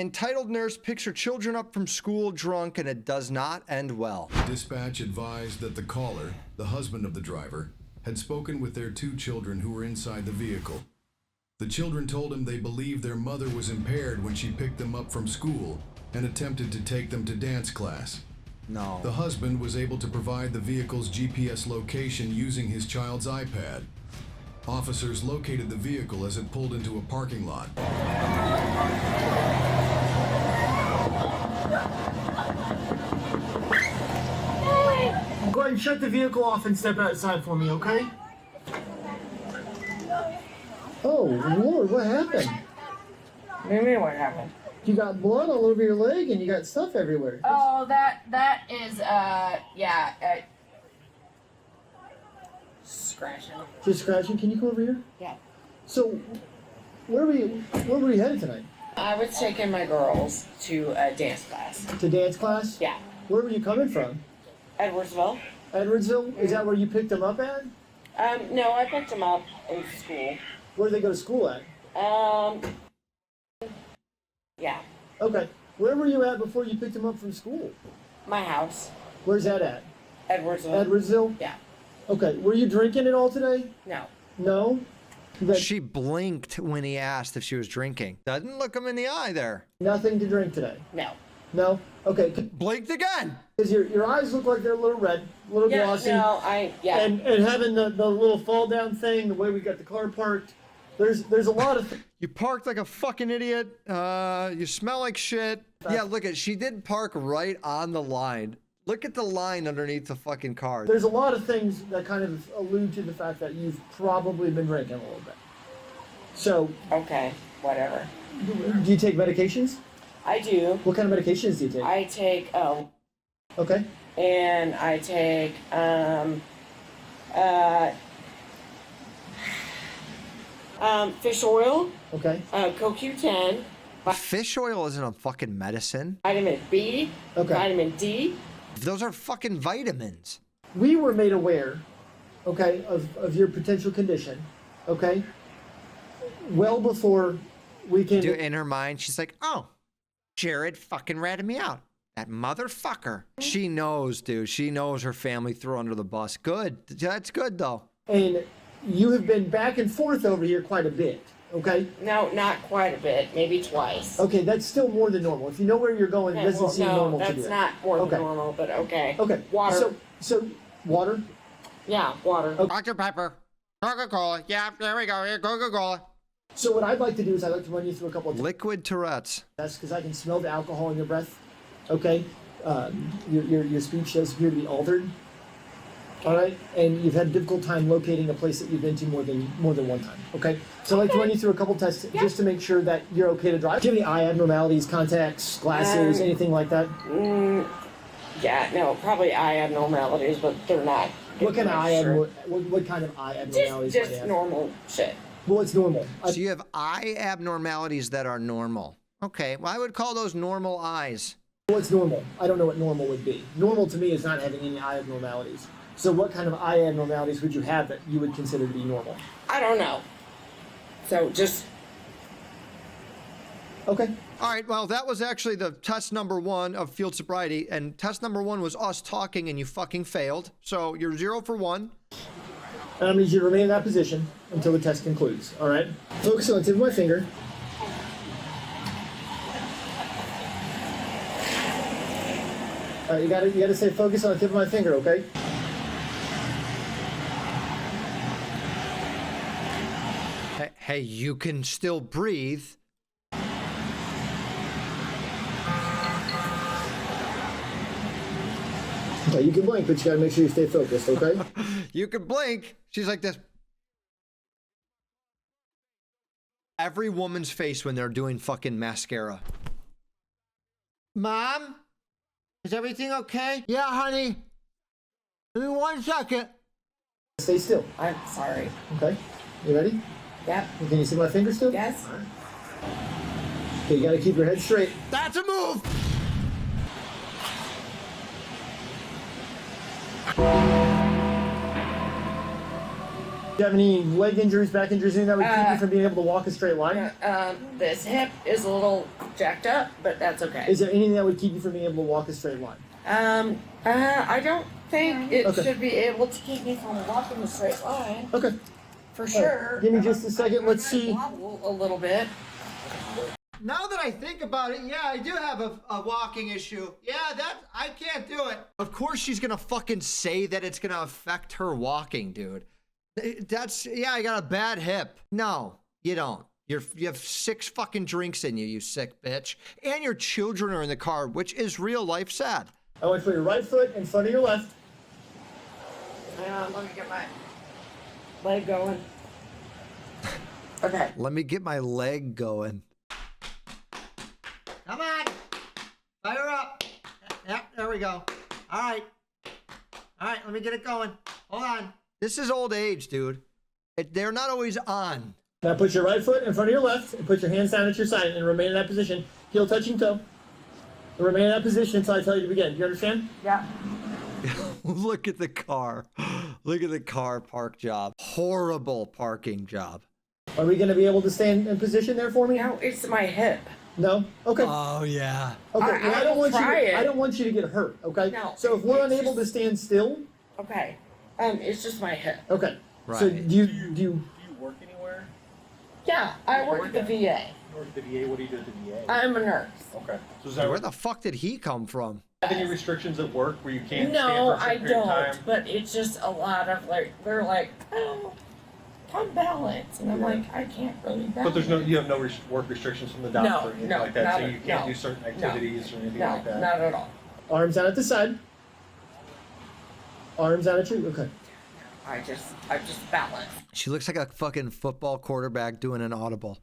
Entitled nurse picks her children up from school drunk, and it does not end well. Dispatch advised that the caller, the husband of the driver, had spoken with their 2 children who were inside the vehicle. The children told him they believed their mother was impaired when she picked them up from school and attempted to take them to dance class. No. The husband was able to provide the vehicle's GPS location using his child's iPad. Officers located the vehicle as it pulled into a parking lot. Go ahead and shut the vehicle off and step outside for me, okay? Oh, Lord, what happened? What do you mean what happened? You got blood all over your leg and you got stuff everywhere. Oh, that is, scratching. Just scratching? Can you come over here? Yeah. So, where were you headed tonight? I was taking my girls to a dance class. To dance class? Yeah. Where were you coming from? Edwardsville. Edwardsville? Is that where you picked them up at? No, I picked them up in school. Where did they go to school at? Yeah. Okay. Where were you at before you picked them up from school? My house. Where's that at? Edwardsville. Edwardsville? Yeah. Okay. Were you drinking at all today? No. No? She blinked when he asked if she was drinking. Doesn't look him in the eye there. Nothing to drink today? No. No? Okay. Blinked again. Because your eyes look like they're a little red, a little glossy. No, yeah. And having the little fall down thing, the way we got the car parked, there's a lot of... You parked like a fucking idiot. You smell like shit. Yeah, look at, she did park right on the line. Look at the line underneath the fucking car. There's a lot of things that kind of allude to the fact that you've probably been drinking a little bit. So... Okay, whatever. Do you take medications? I do. What kind of medications do you take? I take, Okay. and I take, fish oil. Okay. CoQ10. Fish oil isn't a fucking medicine. Vitamin B. Okay. Vitamin D. Those are fucking vitamins. We were made aware, okay, of your potential condition, okay, well before we came... Dude, in her mind, she's like, oh, Jared fucking ratted me out. That motherfucker. She knows, dude. She knows her family threw under the bus. Good. That's good, though. And you have been back and forth over here quite a bit, okay? No, not quite a bit. Maybe twice. Okay, that's still more than normal. If you know where you're going, it doesn't seem normal to do that's that. not more than Okay. normal, but okay. Okay. Water. So water? Yeah, water. Okay. Dr. Pepper. Coca-Cola. Yeah, there we go. Here, Coca-Cola. So what I'd like to do is I'd like to run you through a couple of Liquid Tourette's. tests because I can smell the alcohol in your breath, okay? Your speech does appear to be altered. All right, and you've had a difficult time locating a place that you've been to more than one time. Okay, so I'd like to run you through a couple tests just to make sure that you're okay to drive. Do you have any eye abnormalities, contacts, glasses, anything like that? Yeah, no, probably eye abnormalities, but they're not. What kind of what kind of eye abnormalities? Just normal shit. Well, it's normal. So you have eye abnormalities that are normal. Okay, well, I would call those normal eyes. Well, it's normal. I don't know what normal would be. Normal to me is not having any eye abnormalities. So what kind of eye abnormalities would you have that you would consider to be normal? I don't know. So just... Okay. All right, well, that was actually the test number 1 of field sobriety, and test number 1 was us talking, and you fucking failed. So you're 0 for 1. And I need you to remain in that position until the test concludes, all right? Focus on the tip of my finger. All right, you gotta say focus on the tip of my finger, okay? Hey, you can still breathe. Okay, you can blink, but you gotta make sure you stay focused, okay? You can blink. She's like this. Every woman's face when they're doing fucking mascara. Mom? Is everything okay? Yeah, honey. Give me 1 second. Stay still. I'm sorry. Okay, you ready? Yep. Can you see my finger still? Yes. All right. Okay, you gotta keep your head straight. That's a move. Do you have any leg injuries, back injuries, anything that would keep you from being able to walk a straight line? This hip is a little jacked up, but that's okay. Is there anything that would keep you from being able to walk a straight line? I don't think it Okay. should be able to keep me from walking a straight line. Okay. For sure. Give me just a second. Let's see. Wobble a little bit. Now that I think about it, yeah, I do have a walking issue. Yeah, I can't do it. Of course she's gonna fucking say that it's gonna affect her walking, dude. Yeah, I got a bad hip. No, you don't. You have 6 fucking drinks in you, you sick bitch. And your children are in the car, which is real life sad. I want you to put your right foot in front of your left. Hang on, let me get my leg going. Okay. Let me get my leg going. Come on. Fire up. Yep, there we go. All right. All right, let me get it going. Hold on. This is old age, dude. They're not always on. Now put your right foot in front of your left and put your hands down at your side and remain in that position. Heel touching toe. And remain in that position until I tell you to begin. Do you understand? Yeah. Look at the car. Look at the car park job. Horrible parking job. Are we going to be able to stay in position there for me? No, it's my hip. No? Okay. Oh, yeah. Okay. Well, I don't want you. it. I don't want you to get hurt. Okay. No, So if we're it's unable to stand still, Okay. It's just my hip. okay. Right. So do you Do you work anywhere? Yeah, I work at the VA. You work at the VA? What do you do at the VA? I'm a nurse. Okay. So is that Where the fuck did he come from? have any restrictions at work where you can't No, stand for a I certain period of time? don't. But it's just a lot of they're like, oh, come balance, and I'm like, I can't really balance. But you have no work restrictions from the doctor or anything no, like that, not so at- you can't no, do certain activities or anything No, like that. not at all. arms out at the side? Arms out at you. Okay. I just balance. She looks like a fucking football quarterback doing an audible.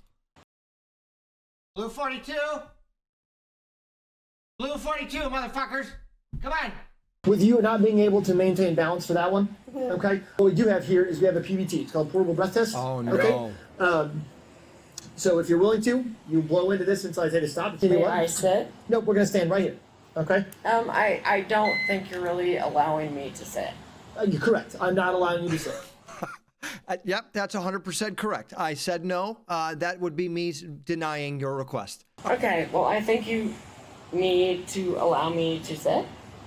Blue 42. Blue 42, motherfuckers. Come on. With you not being able to maintain balance for that one, okay? What we do have here is we have a PBT. It's called portable breath test. Oh, no. Okay? So if you're willing to, you blow into this until I say to stop. Can you May what? I sit? Nope, we're gonna stand right here. Okay? I don't think you're really allowing me to sit. You're correct. I'm not allowing you to sit. Yep, that's 100% correct. I said no. That would be me denying your request. Okay, well, I think you need to allow me to sit.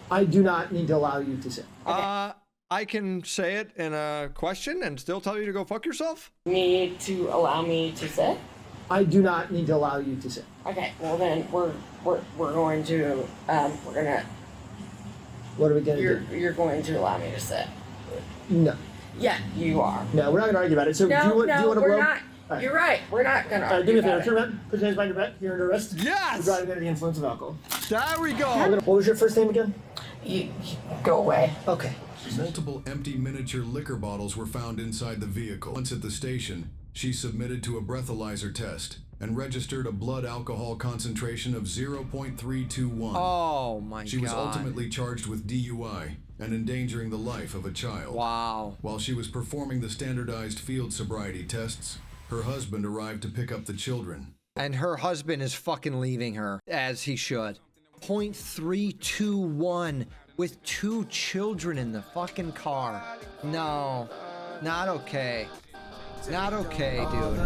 I do not need to allow you to sit. I can say it in a question and still tell you to go fuck yourself. Need to allow me to sit. I do not need to allow you to sit. Okay, well then we're going to we're gonna What are we gonna do? you're going to allow me to sit. No. Yeah, you are. No, we're not gonna argue about it. So do you want to we're blow? not. All right. You're right. We're not gonna. All right, do me a favor. argue Turn about around. Put your hands behind your back. You're under arrest. Yes! You're driving under the influence of alcohol. There we go. What was your first name again? it. You go away. Okay. Multiple empty miniature liquor bottles were found inside the vehicle. Once at the station, she submitted to a breathalyzer test and registered a blood alcohol concentration of 0.321. Oh, my God. She was ultimately charged with DUI and endangering the life of a child. Wow. While she was performing the standardized field sobriety tests, her husband arrived to pick up the children. And her husband is fucking leaving her, as he should. 0.321 with 2 children in the fucking car. No, not okay. Not okay, dude.